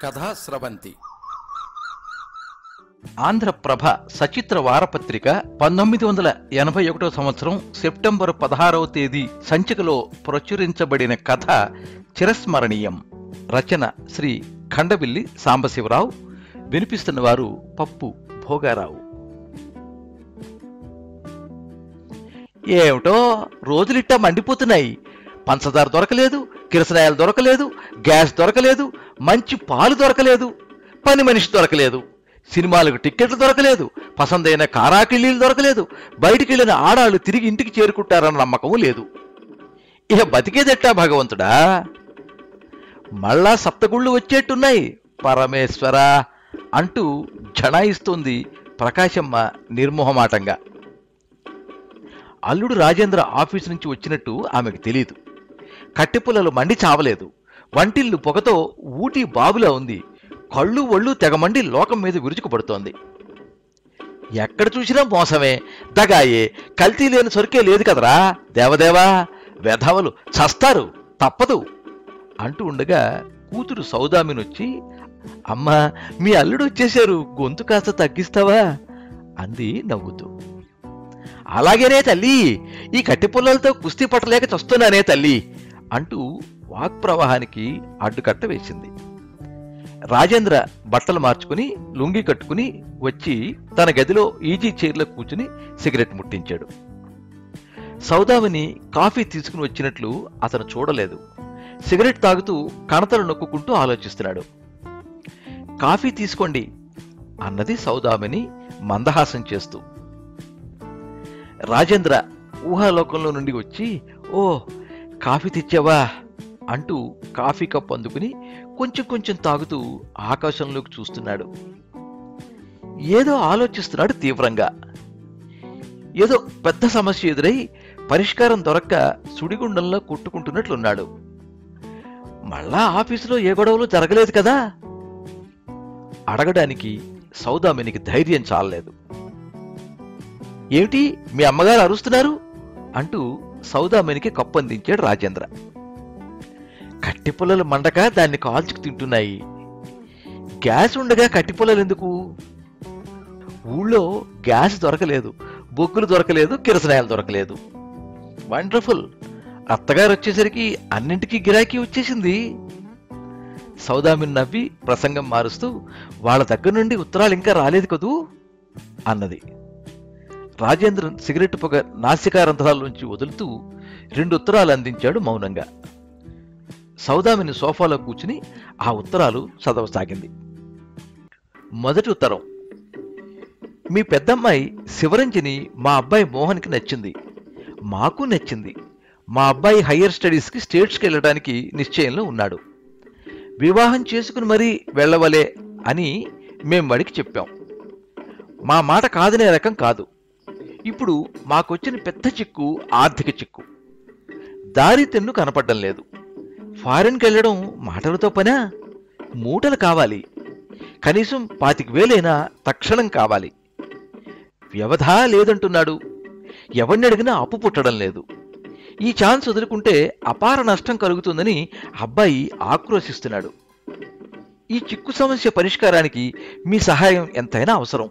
కథా స్రవంతి. ఆంధ్రప్రభ సచిత్ర వారపత్రిక 1981 సంవత్సరం సెప్టెంబరు 16వ తేదీ సంచికలో ప్రచురించబడిన కథ చిరస్మరణీయం. రచన శ్రీ ఖండవిల్లి సాంబశివరావు. వినిపిస్తున్నవారు పప్పు భోగారావు. ఏమిటో రోజులిట్టా మండిపోతున్నాయి. పంచదార దొరకలేదు, కిరసనాయలు దొరకలేదు, గ్యాస్ దొరకలేదు, మంచి పాలు దొరకలేదు, పని మనిషి దొరకలేదు, సినిమాలకు టిక్కెట్లు దొరకలేదు, పసందైన కారాకిళ్ళీలు దొరకలేదు, బయటికి వెళ్ళిన ఆడాళ్ళు తిరిగి ఇంటికి చేరుకుంటారన్న నమ్మకం లేదు. ఇక బతికేదెట్టా భగవంతుడా? మళ్ళా సప్తగుళ్ళు వచ్చేట్టున్నాయి పరమేశ్వర అంటూ జణాయిస్తోంది ప్రకాశమ్మ నిర్మోహమాటంగా. అల్లుడు రాజేంద్ర ఆఫీసు నుంచి వచ్చినట్టు ఆమెకు తెలీదు. కట్టెపుల్లలు మండి చావలేదు. వంటిల్లు పొగతో ఊటీ బాబులా ఉంది. కళ్ళు ఒళ్ళు తెగమండి లోకం మీద విరుచుకుపడుతోంది. ఎక్కడ చూసినా మోసమే, దగాయే, కల్తీ లేని సొరికే లేదు కదరా దేవదేవా, వెధవలు చస్తారు తప్పదు అంటూ ఉండగా కూతురు సౌదామినొచ్చి, అమ్మా మీ అల్లుడు వచ్చేశారు, గొంతు కాస్త తగ్గిస్తావా అంది నవ్వుతూ. అలాగేనే తల్లి, ఈ కట్టెపుల్లలతో కుస్తీ పట్టలేక చస్తున్నానే తల్లి అంటూ వాక్ప్రవాహానికి అడ్డుకట్ట వేసింది. రాజేంద్ర బట్టలు మార్చుకుని లుంగి కట్టుకుని వచ్చి తన గదిలో ఈజీ చైర్లో కూర్చుని సిగరెట్ ముట్టించాడు. సౌదామిని కాఫీ తీసుకుని వచ్చినట్లు అతను చూడలేదు. సిగరెట్ తాగుతూ కణతలు నొక్కుంటూ ఆలోచిస్తున్నాడు. కాఫీ తీసుకోండి అన్నది సౌదామిని మందహాసం చేస్తూ. రాజేంద్ర ఊహాలోకంలో నుండి వచ్చి, ఓ కాఫీ తెచ్చావా అంటూ కాఫీ కప్ అందుకుని కొంచెం కొంచెం తాగుతూ ఆకాశంలోకి చూస్తున్నాడు. ఏదో ఆలోచిస్తున్నాడు తీవ్రంగా. ఏదో పెద్ద సమస్య ఎదురై పరిష్కారం దొరక్క సుడిగుండంలో కొట్టుకుంటున్నట్లున్నాడు. మళ్ళా ఆఫీసులో ఏ గొడవలు జరగలేదు కదా అడగడానికి సౌదామినికి ధైర్యం చాలలేదు. ఏమిటి మీ అమ్మగారు అరుస్తున్నారు అంటూ సౌదామినికి కప్పు అందించాడు రాజేంద్ర. కట్టిపుల్లలు మండక దాన్ని కాల్చుకు తింటున్నాయి. గ్యాస్ ఉండగా కట్టిపుల్లలు ఎందుకు? ఊళ్ళో గ్యాస్ దొరకలేదు, బొగ్గులు దొరకలేదు, కిరసనాయలు దొరకలేదు. వండర్ఫుల్, అత్తగారు వచ్చేసరికి అన్నింటికీ గిరాకీ వచ్చేసింది. సౌదామిని నవ్వి ప్రసంగం మారుస్తూ, వాళ్ళ దగ్గర నుండి ఉత్తరాలు ఇంకా రాలేదు కదూ అన్నది. రాజేంద్రన్ సిగరెట్ పొగ నాసికారంధ్రాల్లోంచి వదులుతూ 2 ఉత్తరాలు అందించాడు మౌనంగా. సౌదామిని సోఫాలో కూర్చుని ఆ ఉత్తరాలు చదవసాగింది. మొదటి ఉత్తరం. మీ పెద్దమ్మాయి శివరంజని మా అబ్బాయి మోహన్కి నచ్చింది, మాకు నచ్చింది. మా అబ్బాయి హయ్యర్ స్టడీస్కి స్టేట్స్కి వెళ్ళడానికి నిశ్చయంలో ఉన్నాడు. వివాహం చేసుకుని మరీ వెళ్ళవలే అని మేం వాడికి చెప్పాం. మా మాట కాదనే రకం కాదు. ఇప్పుడు మాకొచ్చిన పెద్ద చిక్కు ఆర్థిక చిక్కు. దారి తెన్ను కనపడడం లేదు. ఫారిన్కి వెళ్ళడం మాటలతో పనా? మూటలు కావాలి. కనీసం 25,000 తక్షణం కావాలి. వ్యవధా లేదంటున్నాడు. ఎవరిని అడిగినా అప్పు పుట్టడం లేదు. ఈ ఛాన్స్ వదులుకుంటే అపార నష్టం కలుగుతుందని అబ్బాయి ఆక్రోశిస్తున్నాడు. ఈ చిక్కు సమస్య పరిష్కారానికి మీ సహాయం ఎంతైనా అవసరం.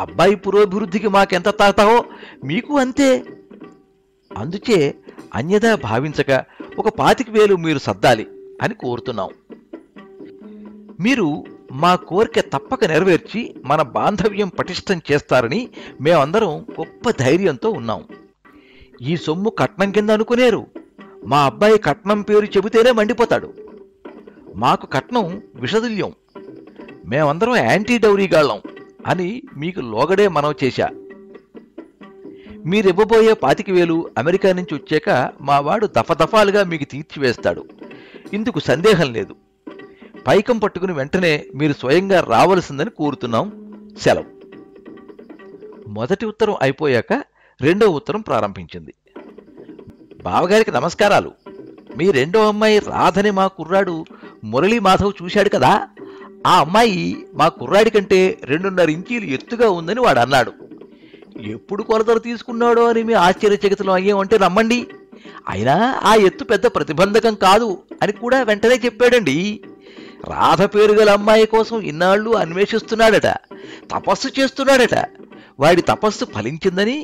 అబ్బాయి పురోభివృద్ధికి మాకెంత తాతావో మీకు అంతే. అందుచే అన్యదా భావించక ఒక 25,000 మీరు సర్దాలి అని కోరుతున్నాం. మీరు మా కోరిక తప్పక నెరవేర్చి మన బాంధవ్యం పటిష్టం చేస్తారని మేమందరం గొప్ప ధైర్యంతో ఉన్నాం. ఈ సొమ్ము కట్నం కింద అనుకునేరు. మా అబ్బాయి కట్నం పేరు చెబితేనే మండిపోతాడు. మాకు కట్నం విషతుల్యం. మేమందరం యాంటీ డౌరీగాళ్ళం అని మీకు లోగడే మనవి చేశా. మీరివ్వబోయే 25,000 అమెరికా నుంచి వచ్చాక మా వాడు దఫదఫాలుగా మీకు తీర్చివేస్తాడు. ఇందుకు సందేహం లేదు. పైకం పట్టుకుని వెంటనే మీరు స్వయంగా రావలసిందని కోరుతున్నాం. సెలవు. మొదటి ఉత్తరం అయిపోయాక 2వ ఉత్తరం ప్రారంభించింది. బావగారికి నమస్కారాలు. మీ 2వ అమ్మాయి రాధని మా కుర్రాడు మురళీ మాధవ్ చూశాడు కదా. ఆ అమ్మాయి మా కుర్రాడి కంటే 2.5 ఇంచీలు ఎత్తుగా ఉందని వాడు అన్నాడు. ఎప్పుడు కొలతలు తీసుకున్నాడో అని మీ ఆశ్చర్యచకితులు అయ్యామంటే నమ్మండి. అయినా ఆ ఎత్తు పెద్ద ప్రతిబంధకం కాదు అని కూడా వెంటనే చెప్పాడండి. రాధ పేరు గల అమ్మాయి కోసం ఇన్నాళ్ళు అన్వేషిస్తున్నాడట, తపస్సు చేస్తున్నాడట. వాడి తపస్సు ఫలించిందని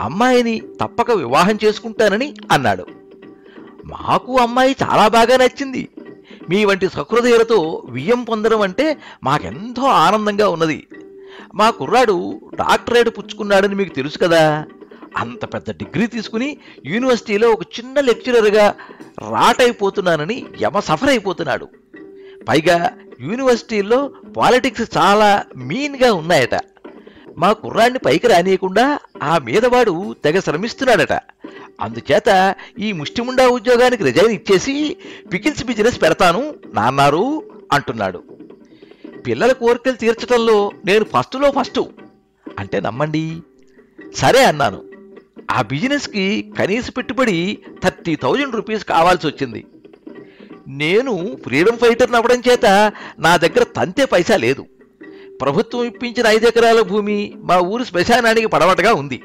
అమ్మాయిని తప్పక వివాహం చేసుకుంటానని అన్నాడు. మాకు అమ్మాయి చాలా బాగా నచ్చింది. మీ వంటి సహృదయులతో వియ్యం పొందడం అంటే మాకెంతో ఆనందంగా ఉన్నది. మా కుర్రాడు డాక్టరేట్ పుచ్చుకున్నాడని మీకు తెలుసు కదా. అంత పెద్ద డిగ్రీ తీసుకుని యూనివర్సిటీలో ఒక చిన్న లెక్చరర్గా రాటైపోతున్నానని యమ సఫర్ అయిపోతున్నాడు. పైగా యూనివర్సిటీల్లో పాలిటిక్స్ చాలా మీన్గా ఉన్నాయట. మా కుర్రాడిని పైకి రానియకుండా ఆ మీదవాడు తెగ శ్రమిస్తున్నాడట. అందుచేత ఈ ముష్టిముండా ఉద్యోగానికి రిజైన్ ఇచ్చేసి పికిల్స్ బిజినెస్ పెడతాను నాన్నారు అంటున్నాడు. పిల్లల కోరికలు తీర్చడంలో నేను ఫస్టులో ఫస్టు అంటే నమ్మండి. సరే అన్నాను. ఆ బిజినెస్కి కనీస పెట్టుబడి 30,000 రూపీస్ కావాల్సి వచ్చింది. నేను ఫ్రీడమ్ ఫైటర్ని అవ్వడం చేత నా దగ్గర తంతే పైసా లేదు. ప్రభుత్వం ఇప్పించిన 5 ఎకరాల భూమి మా ఊరు శ్మశానానికి పడవటగా ఉంది.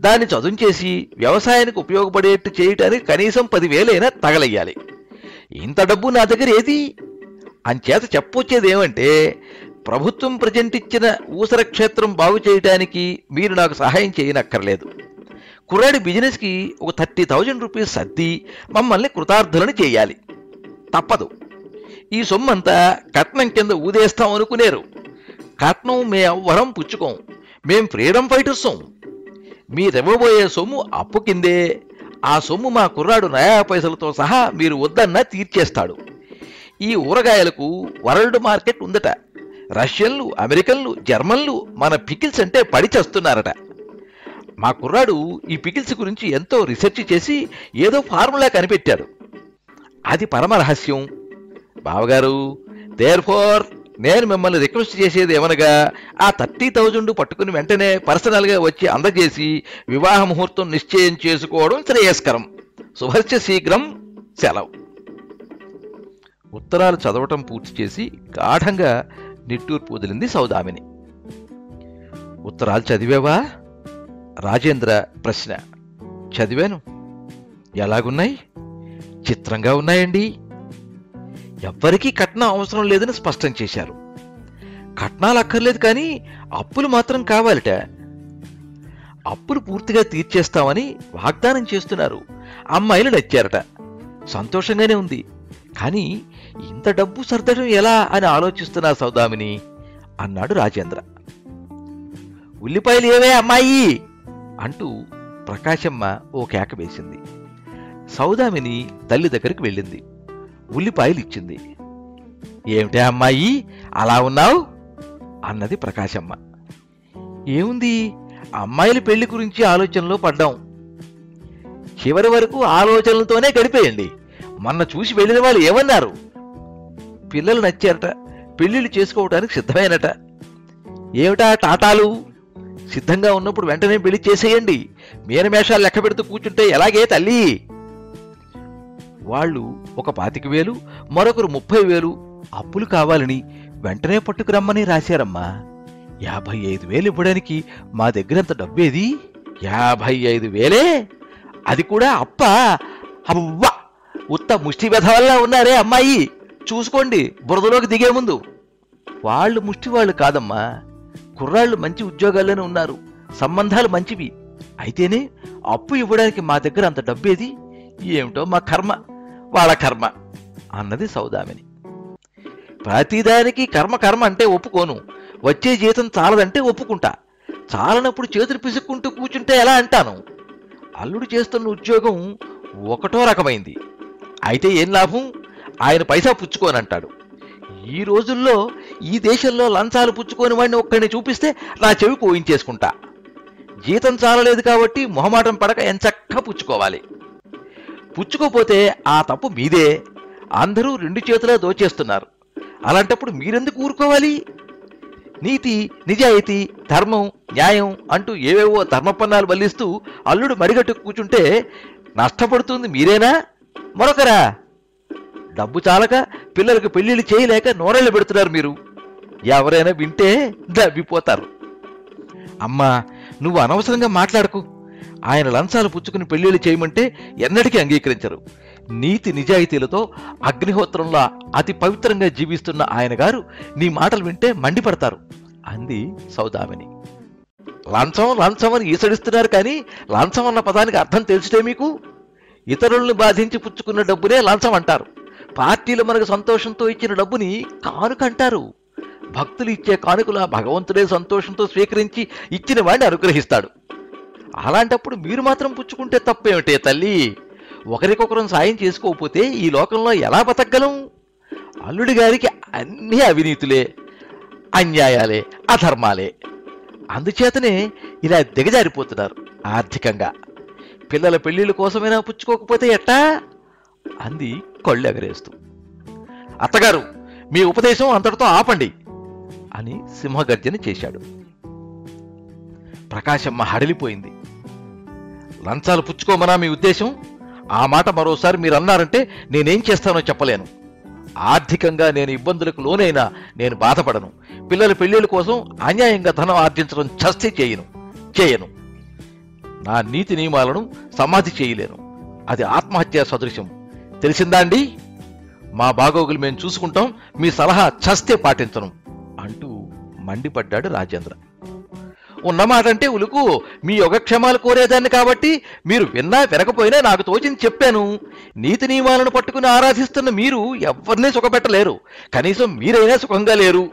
దాన్ని చదును చేసి వ్యవసాయానికి ఉపయోగపడేట్టు చేయటానికి కనీసం 10,000 తగలయ్యాలి. ఇంత డబ్బు నా దగ్గర ఏది? అంచేత చెప్పొచ్చేది ఏమంటే, ప్రభుత్వం ప్రజెంట్ ఇచ్చిన ఊసర క్షేత్రం బాగు చేయటానికి మీరు నాకు సహాయం చేయనక్కర్లేదు. కుర్రాడి బిజినెస్కి ఒక 30,000 రూపీస్ సర్ది మమ్మల్ని కృతార్థులను చేయాలి. తప్పదు. ఈ సొమ్మంతా కట్నం కింద ఊదేస్తాం అనుకునేరు. కట్నం మే ఎవ్వరం పుచ్చుకోం. మేం ఫ్రీడమ్ ఫైటర్సం. మీరివ్వబోయే సొమ్ము అప్పు కిందే. ఆ సొమ్ము మా కుర్రాడు నయా పైసలతో సహా మీరు వద్దన్నా తీర్చేస్తాడు. ఈ ఊరగాయలకు వరల్డ్ మార్కెట్ ఉందట. రష్యన్లు, అమెరికన్లు, జర్మన్లు మన పికిల్స్ అంటే పడి చేస్తున్నారట. మా కుర్రాడు ఈ పికిల్స్ గురించి ఎంతో రీసెర్చ్ చేసి ఏదో ఫార్ములా కనిపెట్టాడు. అది పరమ రహస్యం. బావగారు, దేర్ఫోర్ నేను మిమ్మల్ని రిక్వెస్ట్ చేసేది ఏమనగా, ఆ 30,000 పట్టుకుని వెంటనే పర్సనల్గా వచ్చి అందజేసి వివాహ ముహూర్తం నిశ్చయం చేసుకోవడం శ్రేయస్కరం. శుభస్య శీఘ్రం. సెలవు. ఉత్తరాలు చదవటం పూర్తి చేసి గాఢంగా నిట్టూర్పు వదిలింది సౌదామిని. ఉత్తరాలు చదివేవా? రాజేంద్ర ప్రశ్న. చదివాను. ఎలాగున్నాయి? చిత్రంగా ఉన్నాయండి. ఎవ్వరికీ కట్నం అవసరం లేదని స్పష్టం చేశారు. కట్నాలు అక్కర్లేదు, కానీ అప్పులు మాత్రం కావాలట. అప్పులు పూర్తిగా తీర్చేస్తామని వాగ్దానం చేస్తున్నారు. అమ్మాయిలు నచ్చారట. సంతోషంగానే ఉంది. కానీ ఇంత డబ్బు సర్దడం ఎలా అని ఆలోచిస్తున్నా సౌదామిని అన్నాడు రాజేంద్ర. ఉల్లిపాయలు ఏవే అమ్మాయి అంటూ ప్రకాశమ్మ ఓ కేక వేసింది. సౌదామిని తల్లి దగ్గరికి వెళ్ళింది. ఉల్లిపాయలు ఇచ్చింది. ఏమిటే అమ్మాయి అలా ఉన్నావు అన్నది ప్రకాశమ్మ. ఏముంది, అమ్మాయిల పెళ్లి గురించి ఆలోచనలో పడ్డాం. చివరి వరకు ఆలోచనలతోనే గడిపేయండి. మొన్న చూసి వెళ్ళిన వాళ్ళు ఏమన్నారు? పిల్లలు నచ్చారట. పెళ్లిళ్ళు చేసుకోవడానికి సిద్ధమేనట. ఏమిటా టాటాలు? సిద్ధంగా ఉన్నప్పుడు వెంటనే పెళ్లి చేసేయండి. మీనమేషాలు లెక్క పెడుతూ కూర్చుంటే ఎలాగే తల్లి? వాళ్ళు ఒక 25,000, మరొకరు 30,000 అప్పులు కావాలని వెంటనే పట్టుకురమ్మని రాశారమ్మా. 55,000 ఇవ్వడానికి మా దగ్గరంత డబ్బేది? 55,000? అది కూడా అప్పా? అవ్వా, ఉత్త ముష్టి వెధవల్లా ఉన్నారే అమ్మాయి. చూసుకోండి బురదలోకి దిగే ముందు. వాళ్ళు ముష్టివాళ్ళు కాదమ్మా. కుర్రాళ్ళు మంచి ఉద్యోగాల్లోనే ఉన్నారు. సంబంధాలు మంచివి. అయితేనే అప్పు ఇవ్వడానికి మా దగ్గర అంత డబ్బేది? ఏమిటో మా కర్మ, వాళ్ళ కర్మ అన్నది సౌదామిని. ప్రతిదానికి కర్మ కర్మ అంటే ఒప్పుకోను. వచ్చే జీతం చాలదంటే ఒప్పుకుంటా. చాలనప్పుడు చేతులు పిసుక్కుంటూ కూర్చుంటే ఎలా అంటాను? అల్లుడు చేస్తున్న ఉద్యోగం ఒకటో రకమైంది. అయితే ఏం లాభం? ఆయన పైసా పుచ్చుకోనంటాడు. ఈ రోజుల్లో ఈ దేశంలో లంచాలు పుచ్చుకోని వాడిని ఒక్కడిని చూపిస్తే నా చెవి కోయించేసుకుంటా. జీతం చాలలేదు కాబట్టి మొహమాటం పడక ఎంచక్కా పుచ్చుకోవాలి. పుచ్చుకోపోతే ఆ తప్పు మీదే. అందరూ 2 చేతులా దోచేస్తున్నారు. అలాంటప్పుడు మీరెందుకు ఊరుకోవాలి? నీతి, నిజాయితీ, ధర్మం, న్యాయం అంటూ ఏవేవో ధర్మపన్నాలు వల్లిస్తూ అల్లుడు మడిగట్టు కూర్చుంటే నష్టపడుతుంది మీరేనా, మరొకరా? డబ్బు చాలక పిల్లలకు పెళ్లిళ్ళు చేయలేక నోరెళ్ళు పెడుతున్నారు మీరు. ఎవరైనా వింటే దవ్విపోతారు. అమ్మా, నువ్వు అనవసరంగా మాట్లాడకు. ఆయన లంచాలు పుచ్చుకుని పెళ్లిళ్ళు చేయమంటే ఎన్నటికీ అంగీకరించరు. నీతి నిజాయితీలతో అగ్నిహోత్రంలో అతి పవిత్రంగా జీవిస్తున్న ఆయన గారు నీ మాటలు వింటే మండిపడతారు అంది సౌదామిని. లంచం లంచం అని ఈసడిస్తున్నారు, కానీ లంచం అన్న పదానికి అర్థం తెలుసుటే మీకు? ఇతరులను బాధించి పుచ్చుకున్న డబ్బునే లంచం అంటారు. పార్టీలు మనకు సంతోషంతో ఇచ్చిన డబ్బుని కానుక అంటారు. భక్తులు ఇచ్చే కానుకల భగవంతుడే సంతోషంతో స్వీకరించి ఇచ్చిన వాడిని అనుగ్రహిస్తాడు. అలాంటప్పుడు మీరు మాత్రం పుచ్చుకుంటే తప్పేమిటే తల్లి? ఒకరికొకరం సాయం చేసుకోకపోతే ఈ లోకంలో ఎలా బతకగలం? అల్లుడి గారికి అన్నీ అవినీతులే, అన్యాయాలే, అధర్మాలే. అందుచేతనే ఇలా దిగజారిపోతున్నారు ఆర్థికంగా. పిల్లల పెళ్లిళ్ళ కోసమైనా పుచ్చుకోకపోతే ఎట్టా అంది కళ్ళు ఎగరేస్తూ. అత్తగారు, మీ ఉపదేశం అంతటితో ఆపండి అని సింహగర్జన చేశాడు. ప్రకాశమ్మ హడలిపోయింది. లంచాలు పుచ్చుకోమనా మీ ఉద్దేశం? ఆ మాట మరోసారి మీరు అన్నారంటే నేనేం చేస్తానో చెప్పలేను. ఆర్థికంగా నేను ఇబ్బందులకు లోనైనా నేను బాధపడను. పిల్లల పెళ్లిళ్ళ కోసం అన్యాయంగా ధనం ఆర్జించడం చస్తే చేయను. నా నీతి నియమాలను సమాధి చేయలేను. అది ఆత్మహత్యా సదృశ్యం. తెలిసిందా అండి? మా బాగోగులు మేము చూసుకుంటాం, మీ సలహా చస్తే పాటించను అంటూ మండిపడ్డాడు రాజేంద్ర. ఉన్నమాట అంటే ఉలుకు, మీ యోగక్షేమాలు కోరేదాన్ని కాబట్టి మీరు విన్నా వినకపోయినా నాకు తోచింది చెప్పాను. నీతి నియమాలను పట్టుకుని ఆరాధిస్తున్న మీరు ఎవరినీ సుఖపెట్టలేరు. కనీసం మీరైనా సుఖంగా లేరు.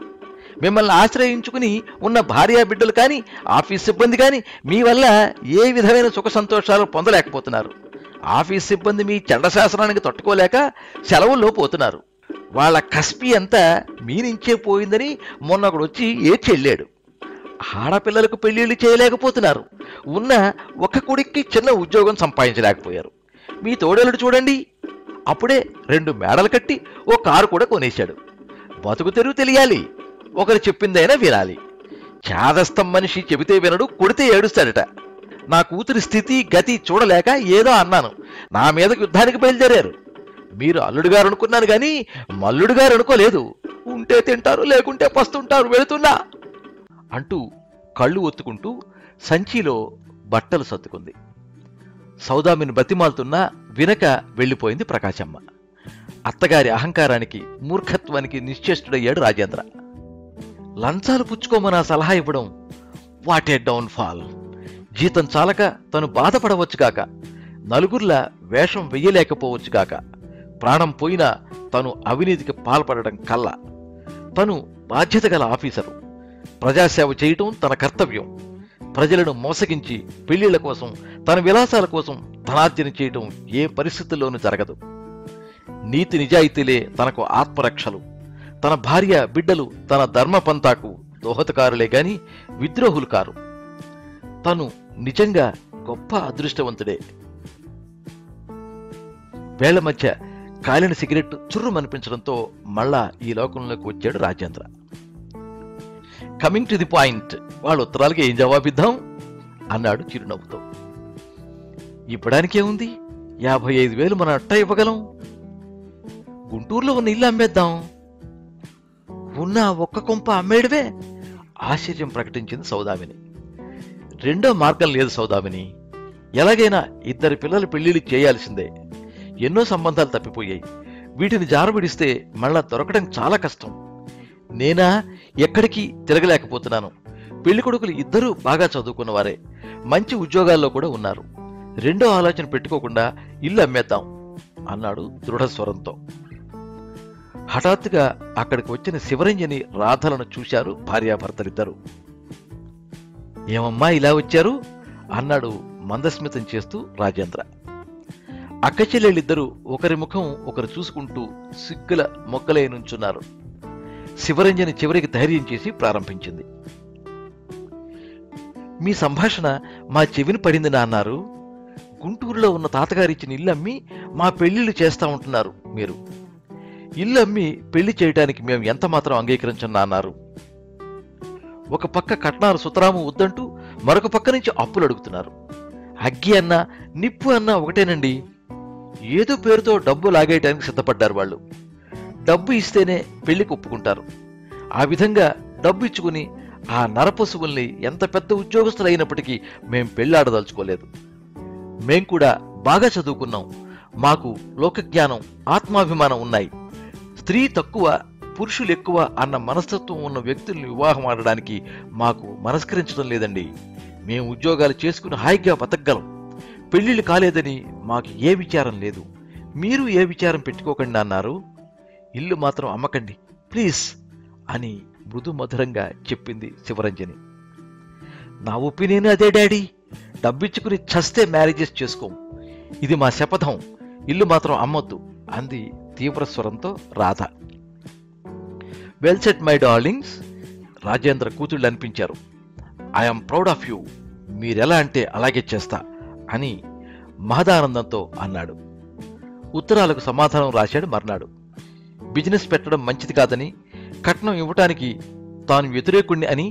మిమ్మల్ని ఆశ్రయించుకుని ఉన్న భార్యా బిడ్డలు కానీ ఆఫీస్ సిబ్బంది కానీ మీ వల్ల ఏ విధమైన సుఖ సంతోషాలు పొందలేకపోతున్నారు. ఆఫీస్ సిబ్బంది మీ చెడ్డ శాసనానికి తట్టుకోలేక సెలవుల్లో పోతున్నారు. వాళ్ళ కస్పి అంతా మీ నుంచే పోయిందని మొన్న ఒకడు వచ్చి ఏడ్చెళ్ళాడు. ఆడపిల్లలకు పెళ్లిళ్ళు చేయలేకపోతున్నారు. ఉన్న ఒక్క కొడుక్కి చిన్న ఉద్యోగం సంపాదించలేకపోయారు. మీ తోడేలుడు చూడండి, అప్పుడే 2 మేడలు కట్టి ఓ కారు కూడా కొనేశాడు. బతుకు తెరువు తెలియాలి, ఒకరు చెప్పిందైనా వినాలి. చాదస్తం మనిషి చెబితే వినడు, కొడితే ఏడుస్తాడట. నా కూతురి స్థితి గతి చూడలేక ఏదో అన్నాను. నా మీదకు యుద్ధానికి బయలుదేరారు. మీరు అల్లుడు గారు అనుకున్నాను కానీ మల్లుడు గారు అనుకోలేదు. ఉంటే తింటారు, లేకుంటే పస్తుంటారు, వెళుతున్నా అంటూ కళ్ళు ఒత్తుకుంటూ సంచిలో బట్టలు సర్దుకుంది. సౌదామిని బతిమాలుతున్నా వినక వెళ్ళిపోయింది ప్రకాశమ్మ. అత్తగారి అహంకారానికి మూర్ఖత్వానికి నిశ్చేష్టుడయ్యాడు రాజేంద్ర. లంచాలు పుచ్చుకోమని సలహా ఇవ్వడం వాట్ ఏ డౌన్ ఫాల్. జీతం చాలక తను బాధపడవచ్చుగాక, నలుగురిలా వేషం వెయ్యలేకపోవచ్చుగాక, ప్రాణం పోయినా తను అవినీతికి పాల్పడడం కల్లా. తను బాధ్యత గల ఆఫీసరు. ప్రజాసేవ చేయటం తన కర్తవ్యం. ప్రజలను మోసగించి పెళ్లిళ్ల కోసం, తన విలాసాల కోసం ధనార్జన చేయటం ఏ పరిస్థితుల్లోనూ జరగదు. నీతి నిజాయితీలే తనకు ఆత్మరక్షలు. తన భార్య బిడ్డలు తన ధర్మపంతాకు దోహదకారులే గాని విద్రోహులు కారు. తను నిజంగా గొప్ప అదృష్టవంతుడే. వేళ్ల మధ్య కాలిన సిగరెట్ చుర్రుమనిపించడంతో మళ్ళా ఈ లోకంలోకి వచ్చాడు Rajendra. Coming to the point, వాళ్ళ ఉత్తరాలకి ఏం జవాబిద్దాం అన్నాడు చిరునవ్వుతో. ఇవ్వడానికే ఉంది, 55,000 మన అట్ట ఇవ్వగలం. గుంటూరులో ఉన్న ఇల్లు అమ్మేద్దాం. ఉన్న ఒక్క కొంప అమ్మేయడమే ఆశ్చర్యం ప్రకటించింది సౌదామిని. రెండో మార్గం లేదు సౌదామిని. ఎలాగైనా 2 పిల్లల పెళ్లిళ్ళు చేయాల్సిందే. ఎన్నో సంబంధాలు తప్పిపోయాయి. వీటిని జారబిడిస్తే మళ్ళా దొరకడం చాలా కష్టం. నేనా ఎక్కడికి తిరగలేకపోతున్నాను. పెళ్లి కొడుకులు 2 బాగా చదువుకున్నవారే, మంచి ఉద్యోగాల్లో కూడా ఉన్నారు. రెండో ఆలోచన పెట్టుకోకుండా ఇల్లు అమ్మేద్దాం అన్నాడు దృఢస్వరంతో. హఠాత్తుగా అక్కడికి వచ్చిన శివరంజని రాధలను చూశారు భార్యాభర్తలిద్దరూ. ఏమమ్మా ఇలా వచ్చారు అన్నాడు మందస్మితం చేస్తూ రాజేంద్ర. అక్క చెల్లెళ్ళిద్దరూ ఒకరి ముఖం ఒకరు చూసుకుంటూ సిగ్గుల మొగ్గలై నుంచున్నారు. శివరంజని చివరికి ధైర్యం చేసి ప్రారంభించింది. మీ సంభాషణ మా చెవిని పడింది నాన్నారు. గుంటూరులో ఉన్న తాతగారిచ్చిన ఇల్లు అమ్మి మా పెళ్లిళ్ళు చేస్తా ఉంటున్నారు మీరు. ఇల్లు అమ్మి పెళ్లి చేయటానికి మేము ఎంత మాత్రం అంగీకరించన్నా అన్నారు. ఒక పక్క కట్నాలు సుతరాము వద్దంటూ మరొక పక్క నుంచి అప్పులు అడుగుతున్నారు. అగ్గి అన్నా నిప్పు అన్నా ఒకటేనండి. ఏదో పేరుతో డబ్బు లాగేయటానికి సిద్ధపడ్డారు వాళ్ళు. డబ్బు ఇస్తేనే పెళ్లికి ఒప్పుకుంటారు. ఆ విధంగా డబ్బు ఇచ్చుకుని ఆ నరపశువుల్ని ఎంత పెద్ద ఉద్యోగస్తులు అయినప్పటికీ మేం పెళ్లాడదలుచుకోలేదు. మేం కూడా బాగా చదువుకున్నాం. మాకు లోకజ్ఞానం, ఆత్మాభిమానం ఉన్నాయి. స్త్రీ తక్కువ, పురుషులు ఎక్కువ అన్న మనస్తత్వం ఉన్న వ్యక్తుల్ని వివాహం ఆడడానికి మాకు మనస్కరించడం లేదండి. మేము ఉద్యోగాలు చేసుకుని హాయిగా బతకగలం. పెళ్లిళ్ళు కాలేదని మాకు ఏ విచారం లేదు. మీరు ఏ విచారం పెట్టుకోకండి అన్నారు. ఇల్లు మాత్రం అమ్మకండి ప్లీజ్ అని మృదు మధురంగా చెప్పింది శివరంజని. నా ఒపీనియన్ అదే డాడీ. డబ్బిచ్చుకుని చస్తే మ్యారేజెస్ చేసుకోం. ఇది మా శపథం. ఇల్లు మాత్రం అమ్మొద్దు అంది తీవ్ర స్వరంతో Radha. Well set my darlings. Rajendra కూతుళ్ళు అనిపించారు. I'm proud of you. మీరెలా అంటే అలాగే చేస్తా అని మహదానందంతో అన్నాడు. ఉత్తరాలకు సమాధానం రాశాడు మర్నాడు. బిజినెస్ పెట్టడం మంచిది కాదని, కట్నం ఇవ్వటానికి తాను వ్యతిరేకుణ్ణి అని,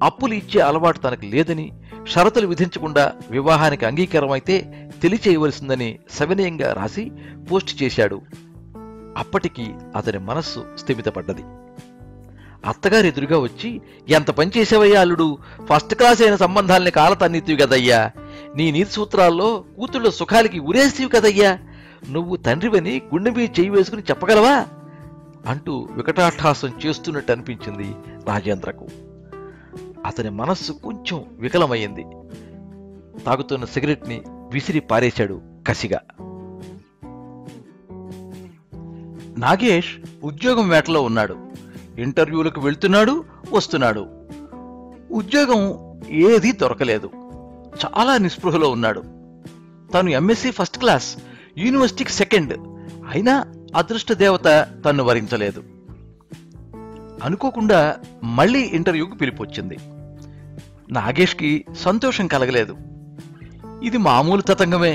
అప్పులు ఇచ్చే అలవాటు తనకు లేదని, షరతులు విధించకుండా వివాహానికి అంగీకారమైతే తెలియచేయవలసిందని సవినయంగా రాసి పోస్ట్ చేశాడు. అప్పటికి అతని మనస్సు స్థిమితపడ్డది. అత్తగారు ఎదురుగా వచ్చి, ఎంత పని చేసావయ్యా అల్లుడు, ఫస్ట్ క్లాస్ అయిన సంబంధాలని కాలతన్నీతివి కదయ్యా, నీ నీతి సూత్రాల్లో కూతుళ్ళ సుఖాలకి ఉరేసివి కదయ్యా, నువ్వు తండ్రివని గుండె మీద చేయి వేసుకుని చెప్పగలవా అంటూ వికటాట్టహాసం చేస్తున్నట్టు అనిపించింది రాజేంద్రకు. అతని మనస్సు కొంచెం వికలమయ్యింది. తాగుతున్న సిగరెట్ ని విసిరి పారేశాడు కసిగా. నాగేష్ ఉద్యోగం వేటలో ఉన్నాడు. ఇంటర్వ్యూలకు వెళ్తున్నాడు, వస్తున్నాడు. ఉద్యోగం ఏదీ దొరకలేదు. చాలా నిస్పృహలో ఉన్నాడు. తాను ఎంఎస్సీ ఫస్ట్ క్లాస్, యూనివర్సిటీకి సెకండ్, అయినా అదృష్ట దేవత తన్ను వరించలేదు. అనుకోకుండా మళ్లీ ఇంటర్వ్యూకి పిలిపొచ్చింది. నాగేష్కి సంతోషం కలగలేదు. ఇది మామూలు తతంగమే.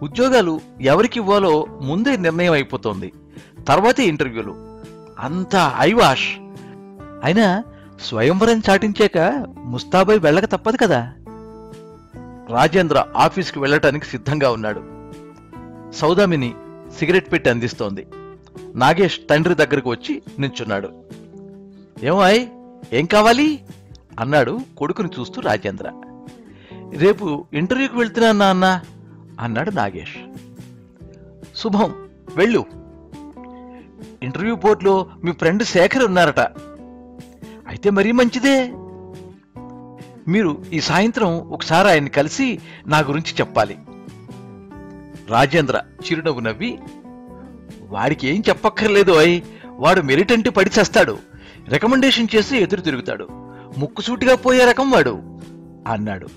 ఉద్యోగాలు ఎవరికి ఇవ్వాలో ముందే నిర్ణయం అయిపోతోంది, తర్వాతే ఇంటర్వ్యూలు. అంతా ఐవాష్. అయినా స్వయంవరం చాటించాక ముస్తాబై వెళ్ళక తప్పదు కదా. రాజేంద్ర ఆఫీస్కి వెళ్లటానికి సిద్ధంగా ఉన్నాడు. సౌదామిని సిగరెట్ పెట్టి అందిస్తోంది. నాగేష్ తండ్రి దగ్గరకు వచ్చి నించున్నాడు. ఏమాయ్, ఏం కావాలి అన్నాడు కొడుకుని చూస్తూ రాజేంద్ర. రేపు ఇంటర్వ్యూకి వెళ్తున్నా అన్నా అన్నాడు నాగేష్. శుభం, వెళ్ళు. ఇంటర్వ్యూ బోర్డులో మీ ఫ్రెండ్ శేఖర్ ఉన్నారట. అయితే మరీ మంచిదే. మీరు ఈ సాయంత్రం ఒకసారి ఆయన్ని కలిసి నా గురించి చెప్పాలి. రాజేంద్ర చిరునవ్వు నవ్వి, వాడికి ఏం చెప్పక్కర్లేదు అయ్, వాడు మెరిట్ అంటే పడి చేస్తాడు, రికమెండేషన్ చేసి ఎదురు తిరుగుతాడు, ముక్కుసూటిగా పోయే రకం వాడు అన్నాడు.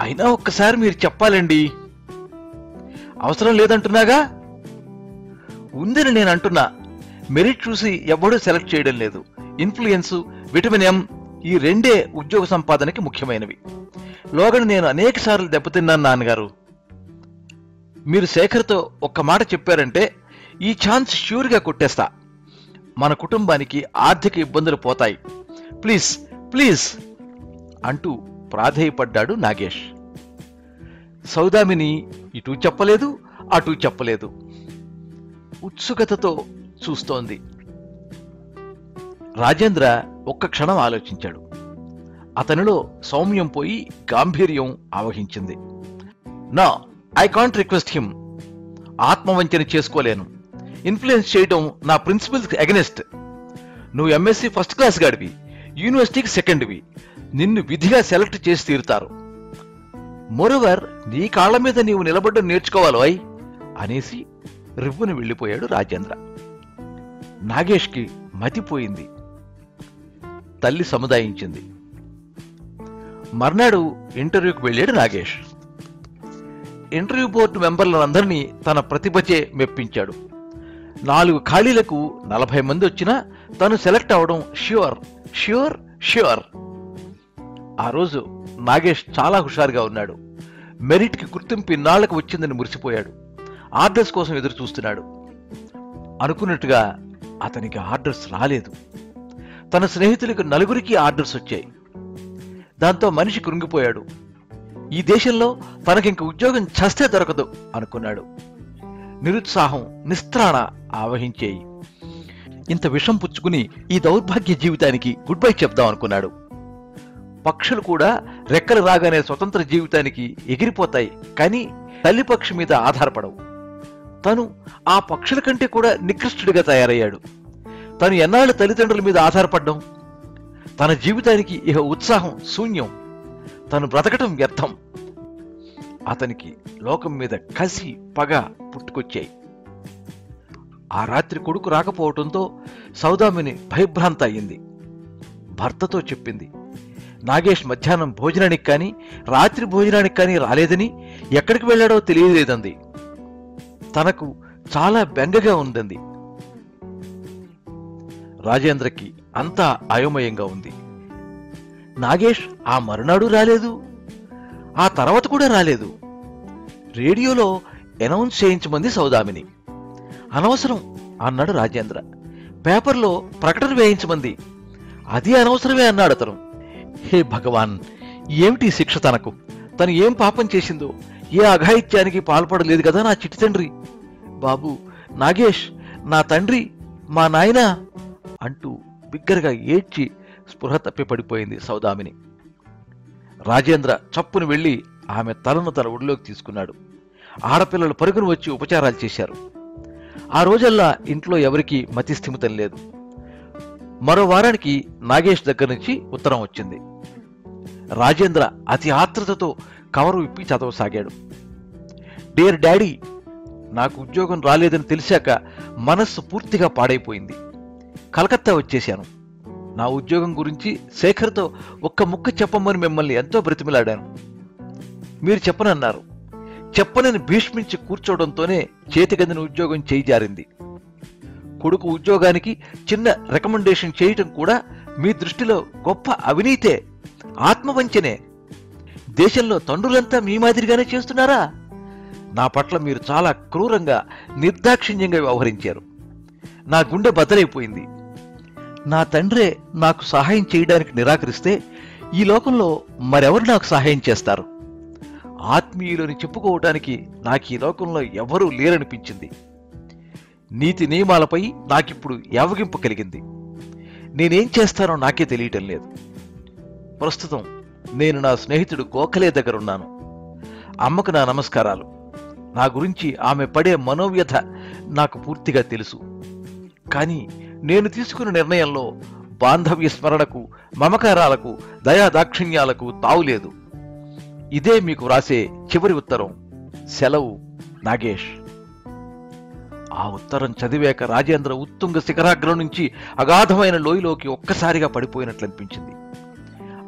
అయినా ఒక్కసారి మీరు చెప్పాలండి. అవసరం లేదంటున్నాగా. ఉందని నేను అంటున్నా. మెరిట్ చూసి ఎవ్వడూ సెలెక్ట్ చేయడం లేదు. ఇన్ఫ్లుయెన్స్, విటమిన్ ఎం, ఈ రెండే ఉద్యోగ సంపాదనకి ముఖ్యమైనవి. లోగడ నేను అనేక సార్లు దెబ్బతిన్నాను నాన్నగారు. మీరు శేఖర్తో ఒక్క మాట చెప్పారంటే ఈ ఛాన్స్ ష్యూర్గా కొట్టేస్తా. మన కుటుంబానికి ఆర్థిక ఇబ్బందులు పోతాయి. ప్లీజ్ ప్లీజ్ అంటూ ప్రాధేయపడ్డాడు నాగేష్. సౌదామిని ఇటూ చెప్పలేదు, అటూ చెప్పలేదు. ఉత్సుకతతో చూస్తోంది. రాజేంద్ర ఒక్క క్షణం ఆలోచించాడు. అతనిలో సౌమ్యం పోయి గాంభీర్యం ఆవహించింది. నా ఐ కాంట్ రిక్వెస్ట్ హిమ్. ఆత్మవంచన చేసుకోలేను. ఇన్ఫ్లుయెన్స్ చేయడం నా ప్రిన్సిపల్స్ అగెనిస్ట్. నువ్వు ఎంఎస్సీ ఫస్ట్ క్లాస్ గాడివి, యూనివర్సిటీకి సెకండ్వి. నిన్ను విధిగా సెలెక్ట్ చేసి తీరుతారు. మోరోవర్, నీ కాళ్ల మీద నీవు నిలబడ్డం నేర్చుకోవాలోయ్ అనేసి రివ్వును వెళ్ళిపోయాడు రాజేంద్ర. నాగేష్కి మతిపోయింది. తల్లి సముదాయించింది. మర్నాడు ఇంటర్వ్యూకి వెళ్ళాడు నాగేష్. ఇంటర్వ్యూ బోర్డు మెంబర్లందరినీ తన ప్రతిభచే మెప్పించాడు. 4 ఖాళీలకు 40 మంది వచ్చినా తను సెలెక్ట్ అవడం ష్యూర్ ష్యూర్ ష్యూర్. ఆ రోజు నాగేష్ చాలా హుషారుగా ఉన్నాడు. మెరిట్కి గుర్తింపు ఇన్నాళ్లకు వచ్చిందని మురిసిపోయాడు. ఆర్డర్స్ కోసం ఎదురు చూస్తున్నాడు. అనుకున్నట్టుగా అతనికి ఆర్డర్స్ రాలేదు. తన స్నేహితులకు 4 ఆర్డర్స్ వచ్చాయి. దాంతో మనిషి కృంగిపోయాడు. ఈ దేశంలో తనకింక ఉద్యోగం చస్తే దొరకదు అనుకున్నాడు. నిరుత్సాహం, నిస్త్రాణ ఆవహించేయి. ఇంత విషం పుచ్చుకుని ఈ దౌర్భాగ్య జీవితానికి గుడ్ బై చెప్దాం అనుకున్నాడు. పక్షులు కూడా రెక్కలు రాగానే స్వతంత్ర జీవితానికి ఎగిరిపోతాయి, కానీ తల్లి పక్షి మీద ఆధారపడవు. తను ఆ పక్షుల కంటే కూడా నికృష్టుడిగా తయారయ్యాడు. తను ఎన్నాళ్ళు తల్లిదండ్రుల మీద ఆధారపడ్డం? తన జీవితానికి ఇహ ఉత్సాహం శూన్యం. తను బ్రతకటం వ్యర్థం. అతనికి లోకం మీద కసి, పగ పుట్టుకొచ్చాయి. ఆ రాత్రి కొడుకు రాకపోవటంతో సౌదామిని భయభ్రాంత అయింది. భర్తతో చెప్పింది, నాగేష్ మధ్యాహ్నం భోజనానికి కానీ రాత్రి భోజనానికి కానీ రాలేదని, ఎక్కడికి వెళ్ళాడో తెలియలేదంది. తనకు చాలా బెంగగా ఉందంది. రాజేంద్రకి అంతా అయోమయంగా ఉంది. నాగేష్ ఆ మరునాడు రాలేదు, ఆ తర్వాత కూడా రాలేదు. రేడియోలో అనౌన్స్ చేయించమంది సౌదామిని. అనవసరం అన్నాడు రాజేంద్ర. పేపర్లో ప్రకటన వేయించమంది. అది అనవసరమే అన్నాడు అతను. హే భగవాన్, ఏమిటి శిక్ష తనకు? తను ఏం పాపం చేసిందో? ఏ అఘాయిత్యానికి పాల్పడలేదు కదా నా చిట్టి తండ్రి. బాబు నాగేష్, నా తండ్రి, మా నాయన అంటూ బిగ్గరగా ఏడ్చి స్పృహ తప్పి పడిపోయింది సౌదామిని. రాజేంద్ర చప్పును వెళ్లి ఆమె తలను తన ఒడిలోకి తీసుకున్నాడు. ఆడపిల్లలు పరుగును వచ్చి ఉపచారాలు చేశారు. ఆ రోజల్లా ఇంట్లో ఎవరికీ మతిస్థిమితం లేదు. మరో వారానికి నాగేష్ దగ్గర నుంచి ఉత్తరం వచ్చింది. రాజేంద్ర అతి ఆత్రతతో కవరు విప్పి చదవసాగాడు. డియర్ డాడీ, నాకు ఉద్యోగం రాలేదని తెలిసాక మనస్సు పూర్తిగా పాడైపోయింది. కలకత్తా వచ్చేశాను. నా ఉద్యోగం గురించి శేఖర్తో ఒక్క ముక్క చెప్పమని మిమ్మల్ని ఎంతో బ్రతిమిలాడాను. మీరు చెప్పనన్నారు. చెప్పనని భీష్మించి కూర్చోవడంతోనే చేతికందిన ఉద్యోగం చేయి జారింది. కొడుకు ఉద్యోగానికి చిన్న రికమెండేషన్ చేయటం కూడా మీ దృష్టిలో గొప్ప అవినీతే, ఆత్మవంచనే. దేశంలో తండ్రులంతా మీ మాదిరిగానే చేస్తున్నారా? నా పట్ల మీరు చాలా క్రూరంగా, నిర్దాక్షిణ్యంగా వ్యవహరించారు. నా గుండె బద్దలైపోయింది. నా తండ్రే నాకు సహాయం చేయడానికి నిరాకరిస్తే ఈ లోకంలో మరెవరు నాకు సహాయం చేస్తారు? ఆత్మీయులని చెప్పుకోవటానికి నాకు ఈ లోకంలో ఎవరూ లేరనిపించింది. నీతి నియమాలపై నాకిప్పుడు యావగింపు కలిగింది. నేనేం చేస్తానో నాకే తెలియటం లేదు. ప్రస్తుతం నేను నా స్నేహితుడు గోఖలే దగ్గరున్నాను. అమ్మకు నా నమస్కారాలు. నా గురించి ఆమె పడే మనోవ్యథ నాకు పూర్తిగా తెలుసు. కానీ నేను తీసుకున్న నిర్ణయంలో బాంధవ్య స్మరణకు, మమకారాలకు, దయాదాక్షిణ్యాలకు తావులేదు. ఇదే మీకు వ్రాసే చివరి ఉత్తరం. సెలవు, నాగేష్. ఆ ఉత్తరం చదివాక రాజేంద్ర ఉత్తుంగ శిఖరాగ్రం నుంచి అగాధమైన లోయలోకి ఒక్కసారిగా పడిపోయినట్లనిపించింది.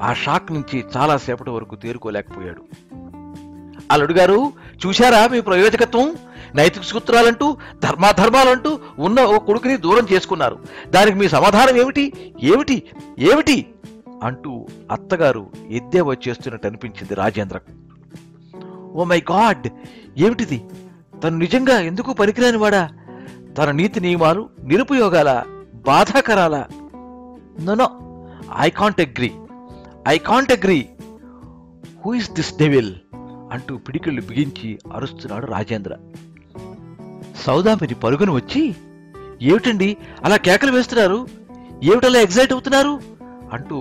ఆ షాక్ నుంచి చాలాసేపటి వరకు తేరుకోలేకపోయాడు. అల్లుడు గారు, చూశారా మీ ప్రయోజకత్వం? నైతిక సూత్రాలంటూ, ధర్మాధర్మాలంటూ ఉన్న ఓ కొడుకుని దూరం చేసుకున్నారు. దానికి మీ సమాధానం ఏమిటి? ఏమిటి ఏమిటి అంటూ అత్తగారు ఎద్దేవా చేస్తున్నట్టు అనిపించింది రాజేంద్రకు. ఓ మై గాడ్, ఏమిటిది? తను నిజంగా ఎందుకు పనికిరాని వాడా? తన నీతి నియమాలు నిరుపయోగాల, బాధాకరాల? No, I can't agree. Who is this devil అంటూ పిడికిళ్ళు బిగించి అరుస్తున్నాడు రాజేంద్ర. సౌదామిని పరుగును వచ్చి, ఏమిటండి అలా కేకలు వేస్తున్నారు? ఏమిటలా ఎగ్జైట్ అవుతున్నారు అంటూ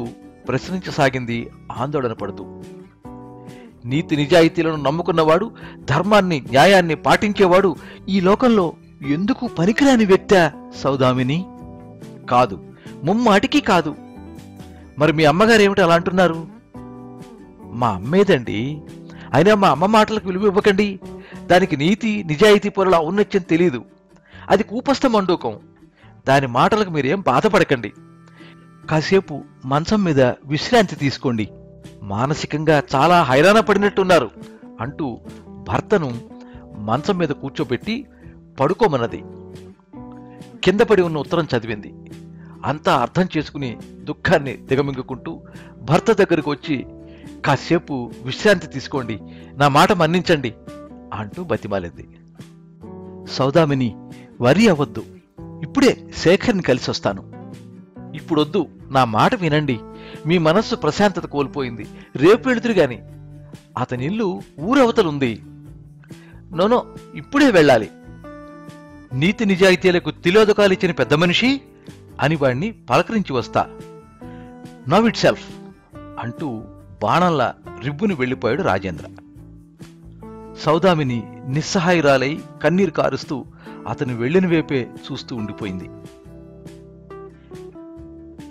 ప్రశ్నించసాగింది ఆందోళన పడుతూ. నీతి నిజాయితీలను నమ్ముకున్నవాడు, ధర్మాన్ని న్యాయాన్ని పాటించేవాడు ఈ లోకంలో ఎందుకు పనికిరాని వ్యక్తా సౌదామిని? కాదు, ముమ్మాటికి కాదు. మరి మీ అమ్మగారు ఏమిటి అలా అంటున్నారు? మా అమ్మేదండి. అయినా మా అమ్మ మాటలకు విలువ ఇవ్వకండి. దానికి నీతి నిజాయితీ పరుల ఔన్నత్యం తెలీదు. అది కూపస్థ మండూకం. దాని మాటలకు మీరేం బాధపడకండి. కాసేపు మంచం మీద విశ్రాంతి తీసుకోండి. మానసికంగా చాలా హైరాణ పడినట్టున్నారు అంటూ భర్తను మంచం మీద కూర్చోబెట్టి పడుకోమన్నది. కింద పడి ఉన్న ఉత్తరం చదివింది. అంతా అర్థం చేసుకుని దుఃఖాన్ని దిగమింగుకుంటూ భర్త దగ్గరకు వచ్చి, కాసేపు విశ్రాంతి తీసుకోండి, నా మాట మన్నించండి అంటూ బతిమాలింది. సౌదామిని, వరి అవ్వద్దు. ఇప్పుడే శేఖర్ని కలిసి వస్తాను. ఇప్పుడొద్దు, నా మాట వినండి. మీ మనస్సు ప్రశాంతత కోల్పోయింది. రేపు వెళుతురు గాని. అతని ఇల్లు ఊరవతలుంది. నోనో, ఇప్పుడే వెళ్ళాలి. నీతి నిజాయితీలకు తిలోదకాలిచ్చిన పెద్ద మనిషి అని వాణ్ణి పలకరించి వస్తా. నవ్ ఇట్ సెల్ఫ్ అంటూ బాణంలా రిబ్బుని వెళ్ళిపోయాడు రాజేంద్ర. సౌదామిని నిస్సహాయురాలై కన్నీరు కారుస్తూ అతను వెళ్లిన వైపే చూస్తూ ఉండిపోయింది.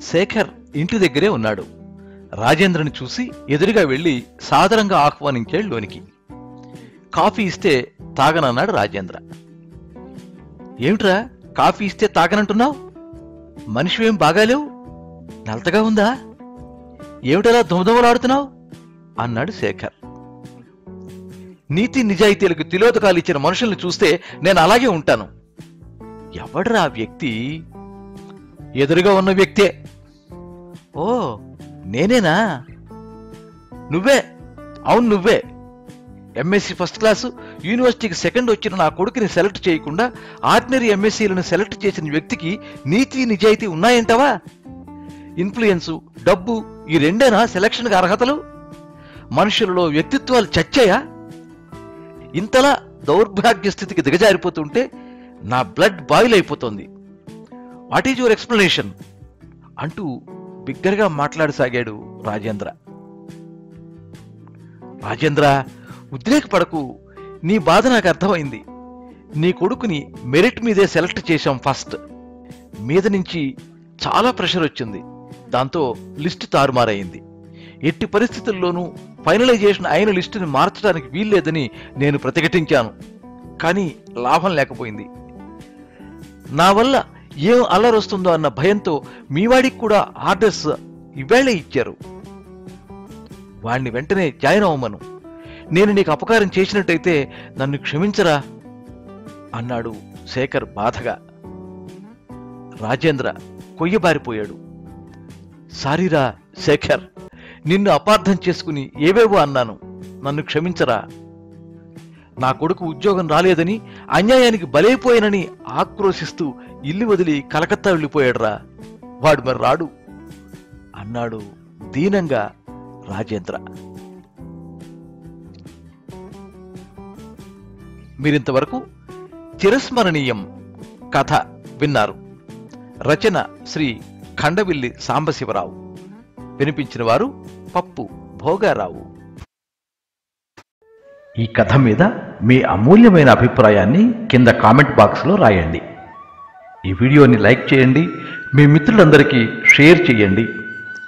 శేఖర్ ఇంటి దగ్గరే ఉన్నాడు. రాజేంద్రని చూసి ఎదురుగా వెళ్లి సాదరంగా ఆహ్వానించాడు లోనికి. కాఫీ ఇస్తే తాగనన్నాడు రాజేంద్ర. ఏమిట్రా కాఫీ ఇస్తే తాగనంటున్నావు? మనిషివేం బాగాలేవు, నలతగా ఉందా? ఏమిటలా దుమదుమలాడుతున్నావు అన్నాడు శేఖర్. నీతి నిజాయితీలకు తిలోదకాలు ఇచ్చిన మనుషుల్ని చూస్తే నేను అలాగే ఉంటాను. ఎవడ్రా ఆ వ్యక్తి? ఎదురుగా ఉన్న వ్యక్తే. ఓ నేనేనా? నువ్వే, అవును నువ్వే. ఎంఎస్సీ ఫస్ట్ క్లాసు, యూనివర్సిటీకి సెకండ్ వచ్చిన నా కొడుకుని సెలెక్ట్ చేయకుండా ఆర్డినరీ ఎంఎస్సీలను సెలెక్ట్ చేసిన వ్యక్తికి నీతి నిజాయితీ ఉన్నాయంటావా? ఇన్ఫ్లుయెన్సు, డబ్బు ఈ రెండేనా సెలక్షన్కి అర్హతలు? మనుషులలో వ్యక్తిత్వాలు చచ్చాయా? ఇంతలా దౌర్భాగ్య స్థితికి దిగజారిపోతుంటే నా బ్లడ్ బాయిల్ అయిపోతుంది. వాట్ ఈజ్ యువర్ ఎక్స్ప్లెనేషన్ అంటూ బిగ్గరగా మాట్లాడసాగాడు రాజేంద్ర. రాజేంద్ర, ఉద్రేకపడకు, నీ బాధ నాకు అర్థమైంది. నీ కొడుకుని మెరిట్ మీదే సెలెక్ట్ చేశాం ఫస్ట్. మీద నుంచి చాలా ప్రెషర్ వచ్చింది. దాంతో లిస్టు తారుమారైంది. ఎట్టి పరిస్థితుల్లోనూ ఫైనలైజేషన్ అయిన లిస్టుని మార్చడానికి వీల్లేదని నేను ప్రతిఘటించాను. కానీ లాభం లేకపోయింది. నా వల్ల ఏం అల్లరొస్తుందో అన్న భయంతో మీవాడికి కూడా ఆర్డర్స్ ఇవేళే ఇచ్చారు. వాణ్ణి వెంటనే జాయిన్ అవ్వమను. నేను నీకు అపకారం చేసినట్టయితే నన్ను క్షమించరా అన్నాడు శేఖర్ బాధగా. రాజేంద్ర కొయ్యబారిపోయాడు. సారీరా శేఖర్, నిన్ను అపార్థం చేసుకుని ఏవేవో అన్నాను, నన్ను క్షమించరా. నా కొడుకు ఉద్యోగం రాలేదని, అన్యాయానికి బలైపోయానని ఆక్రోశిస్తూ ఇల్లు వదిలి కలకత్తా వెళ్ళిపోయాడురా. వాడు మరి రాడు అన్నాడు దీనంగా రాజేంద్ర. మీరింతవరకు చిరస్మరణీయం కథ విన్నారు. రచన శ్రీ ఖండవిల్లి సాంబశివరావు. వినిపించిన వారు పప్పు భోగారావు. ఈ కథ మీద మీ అమూల్యమైన అభిప్రాయాన్ని కింద కామెంట్ బాక్స్లో రాయండి. ఈ వీడియోని లైక్ చేయండి, మీ మిత్రులందరికీ షేర్ చేయండి.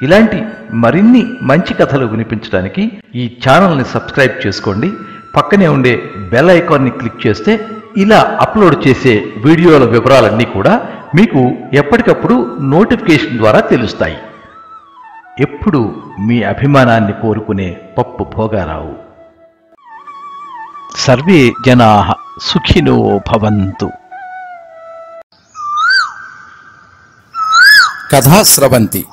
ఇలాంటి మరిన్ని మంచి కథలు వినిపించడానికి ఈ ఛానల్ని సబ్స్క్రైబ్ చేసుకోండి. పక్కనే ఉండే బెల్ ఐకాన్ని క్లిక్ చేస్తే ఇలా అప్లోడ్ చేసే వీడియోల వివరాలన్నీ కూడా మీకు ఎప్పటికప్పుడు నోటిఫికేషన్ ద్వారా తెలుస్తాయి. ఎప్పుడు మీ అభిమానాన్ని కోరుకునే పప్పు భోగారావు. సర్వే జనాః సుఖినో భవంతు. కథా స్రవంతి.